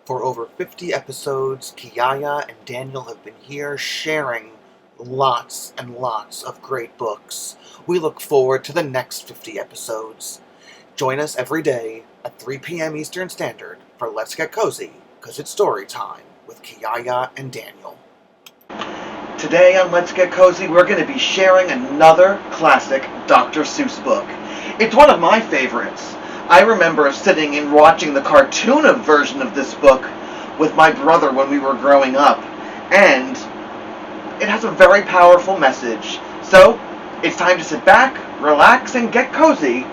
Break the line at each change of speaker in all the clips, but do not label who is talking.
For over 50 episodes, Kiyaya and Daniel have been here sharing lots and lots of great books. We look forward to the next 50 episodes. Join us every day at 3 p.m. Eastern Standard for Let's Get Cozy, because it's story time with Kiyaya and Daniel. Today on Let's Get Cozy, we're going to be sharing another classic Dr. Seuss book. It's one of my favorites. I remember sitting and watching the cartoon version of this book with my brother when we were growing up, and it has a very powerful message. So, it's time to sit back, relax, and get cozy,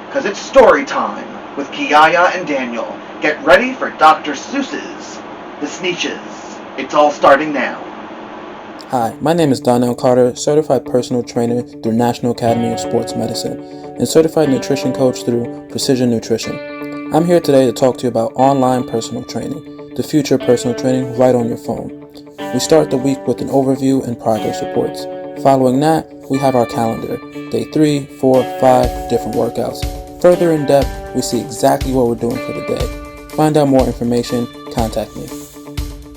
because it's story time with Kiyaya and Daniel. Get ready for Dr. Seuss's The SNEETCHES. It's all starting now.
Hi, my name is Donnell Carter, certified personal trainer through National Academy of Sports Medicine, and certified nutrition coach through Precision Nutrition. I'm here today to talk to you about online personal training, the future of personal training right on your phone. We start the week with an overview and progress reports. Following that, we have our calendar, day 3, 4, 5 different workouts. Further in depth, we see exactly what we're doing for the day. Find out more information, contact me.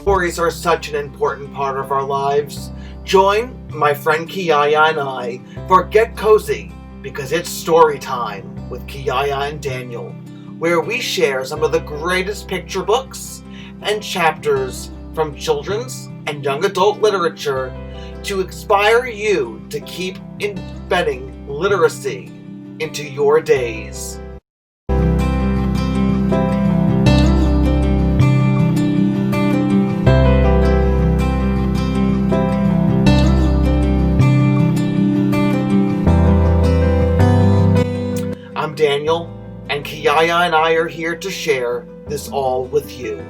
Stories are such an important part of our lives. Join my friend Kiyaya and I for Get Cozy, because it's story time with Kiyaya and Daniel, where we share some of the greatest picture books and chapters from children's and young adult literature to inspire you to keep embedding literacy into your days. I'm Daniel, and Kiyaya and I are here to share this all with you.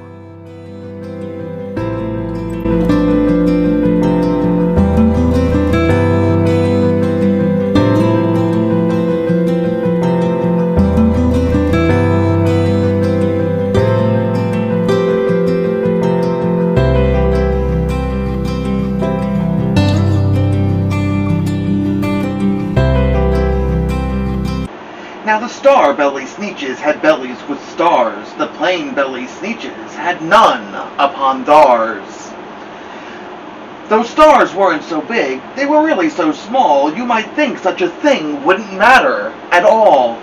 Now the star-belly Sneetches had bellies with stars, the plain-belly Sneetches had none upon theirs. Though stars weren't so big, they were really so small, you might think such a thing wouldn't matter at all.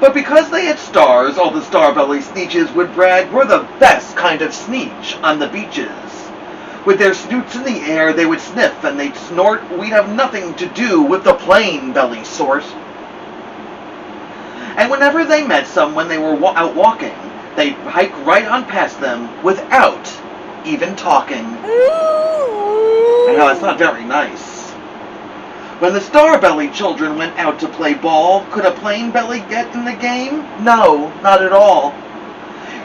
But because they had stars, all the star-belly Sneetches would brag we're the best kind of Sneetch on the beaches. With their snoots in the air, they would sniff and they'd snort. We'd have nothing to do with the plain belly sort. And whenever they met some when they were out walking, they'd hike right on past them without even talking. I know, it's not very nice. When the star-belly children went out to play ball, could a plain belly get in the game? No, not at all.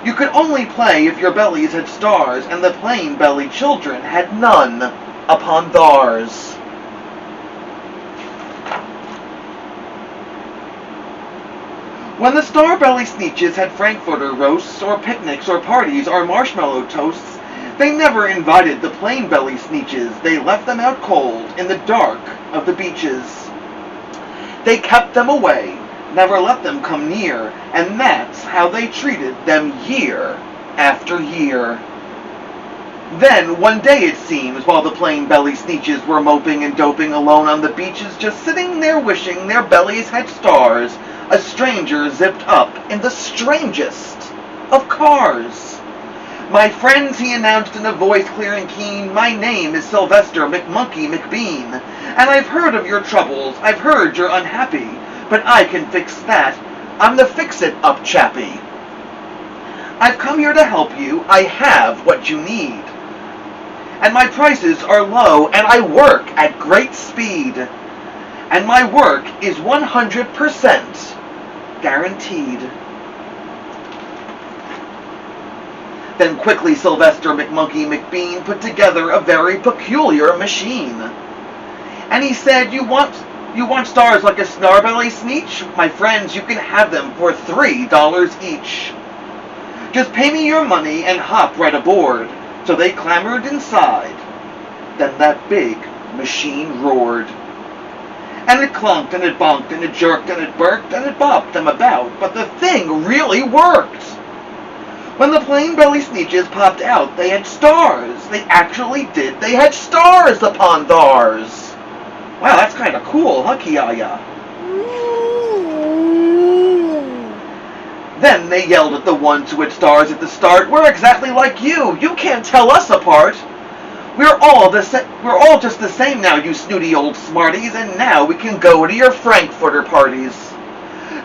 You could only play if your bellies had stars, and the plain-belly children had none upon theirs. When the star-belly Sneetches had Frankfurter roasts, or picnics, or parties, or marshmallow toasts, they never invited the plain-belly Sneetches. They left them out cold in the dark of the beaches. They kept them away, never let them come near, and that's how they treated them year after year. Then, one day it seems, while the plain-belly Sneetches were moping and doping alone on the beaches, just sitting there wishing their bellies had stars, a stranger zipped up in the strangest of cars. "My friends," he announced in a voice clear and keen, "my name is Sylvester McMonkey McBean, and I've heard of your troubles, I've heard you're unhappy, but I can fix that. I'm the fix-it-up chappie. I've come here to help you. I have what you need. And my prices are low, and I work at great speed. And my work is 100% guaranteed." Then quickly Sylvester McMonkey McBean put together a very peculiar machine. And he said, You want stars like a starbelly Sneetch? My friends, you can have them for $3 each. Just pay me your money and hop right aboard. So they clambered inside. Then that big machine roared. And it clunked, and it bonked, and it jerked, and it burked, and it bopped them about, but the thing really worked. When the plain belly Sneetches popped out, they had stars. They actually did. They had stars upon theirs. Wow, that's kind of cool, huh, Kiyaya? Then they yelled at the ones who had stars at the start, "We're exactly like you. You can't tell us apart. We're all just the same now, you snooty old smarties, and now we can go to your Frankfurter parties."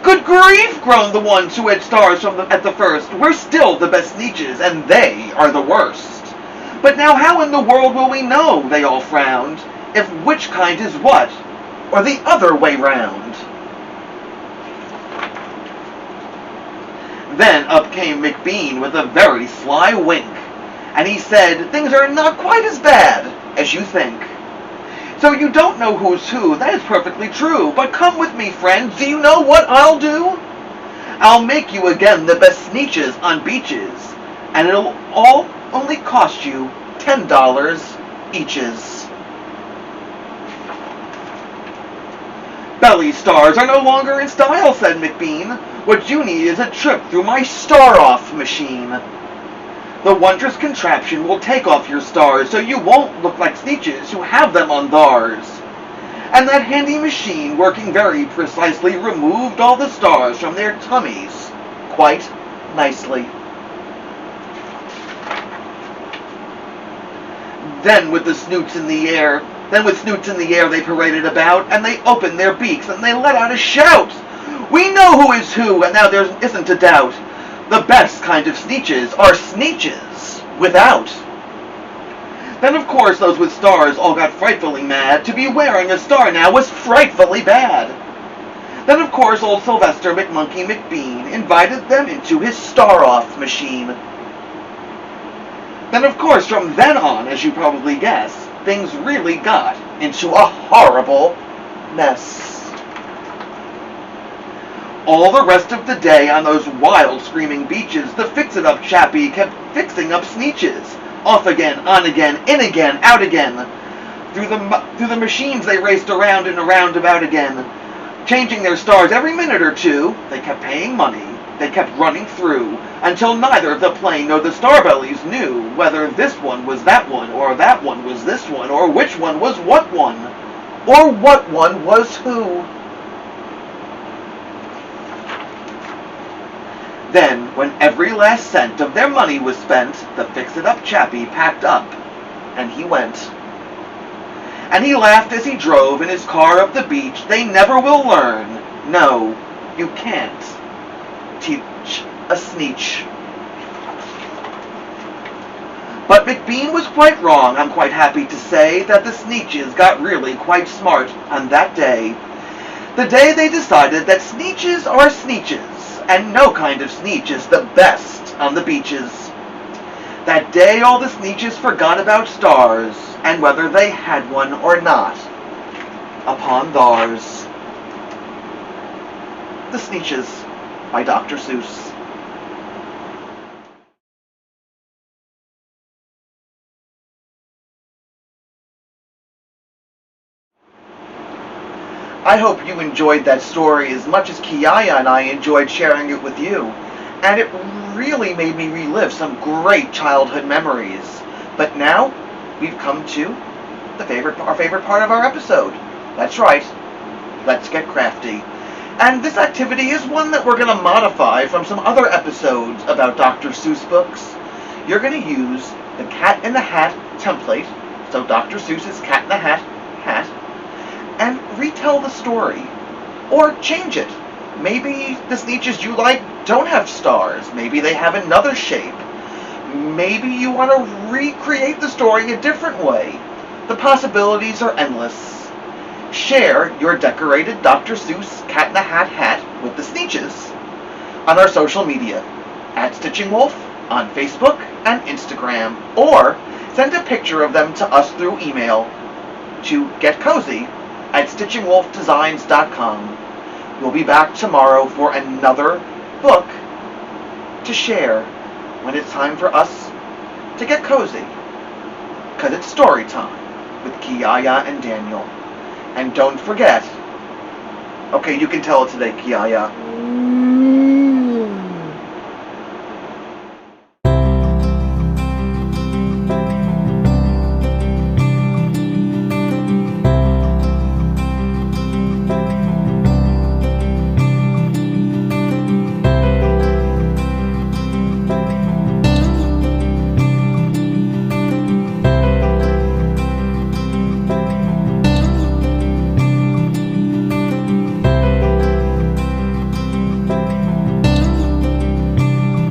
"Good grief," groaned the ones who had stars at the first. "We're still the best Sneetches, and they are the worst. But now how in the world will we know," they all frowned, "if which kind is what, or the other way round?" Then up came McBean with a very sly wink, and he said, "Things are not quite as bad as you think. So you don't know who's who, that is perfectly true, but come with me, friends, do you know what I'll do? I'll make you again the best Sneetches on beaches, and it'll all only cost you $10 eaches." "Belly stars are no longer in style," said McBean. "What you need is a trip through my star-off machine. The wondrous contraption will take off your stars so you won't look like Sneetches who have them on theirs. And that handy machine, working very precisely, removed all the stars from their tummies quite nicely." Then with snoots in the air they paraded about, and they opened their beaks, and they let out a shout. "We know who is who, and now there isn't a doubt. The best kind of Sneetches are Sneetches without." Then of course those with stars all got frightfully mad. To be wearing a star now was frightfully bad. Then of course old Sylvester McMonkey McBean invited them into his star-off machine. Then of course from then on, as you probably guess, things really got into a horrible mess. All the rest of the day on those wild screaming beaches, the fix-it-up chappie kept fixing up Sneetches. Off again, on again, in again, out again. Through the machines they raced around and around about again, changing their stars every minute or two. They kept paying money. They kept running through, until neither of the plain nor the starbellies knew whether this one was that one, or that one was this one, or which one was what one, or what one was who. Then, when every last cent of their money was spent, the fix-it-up chappie packed up, and he went. And he laughed as he drove in his car up the beach. They never will learn. No, you can't teach a Sneetch. But McBean was quite wrong, I'm quite happy to say, that the Sneetches got really quite smart on that day. The day they decided that Sneetches are Sneetches, and no kind of Sneetch is the best on the beaches. That day all the Sneetches forgot about stars, and whether they had one or not, upon theirs. The Sneetches by Dr. Seuss. I hope you enjoyed that story as much as Kiyaya and I enjoyed sharing it with you, and it really made me relive some great childhood memories. But now, we've come to our favorite part of our episode. That's right, let's get crafty. And this activity is one that we're going to modify from some other episodes about Dr. Seuss books. You're going to use the Cat in the Hat template, so Dr. Seuss's Cat in the Hat, and retell the story, or change it. Maybe the Sneetches you like don't have stars. Maybe they have another shape. Maybe you want to recreate the story a different way. The possibilities are endless. Share your decorated Dr. Seuss Cat in the Hat with the Sneetches on our social media, at STITCHINGwolf on Facebook and Instagram, or send a picture of them to us through email to getcozy@stitchingwolfdesigns.com. We'll be back tomorrow for another book to share when it's time for us to get cozy. Because it's story time with Kiyaya and Daniel. And don't forget Okay, you can tell it today, Kiyaya.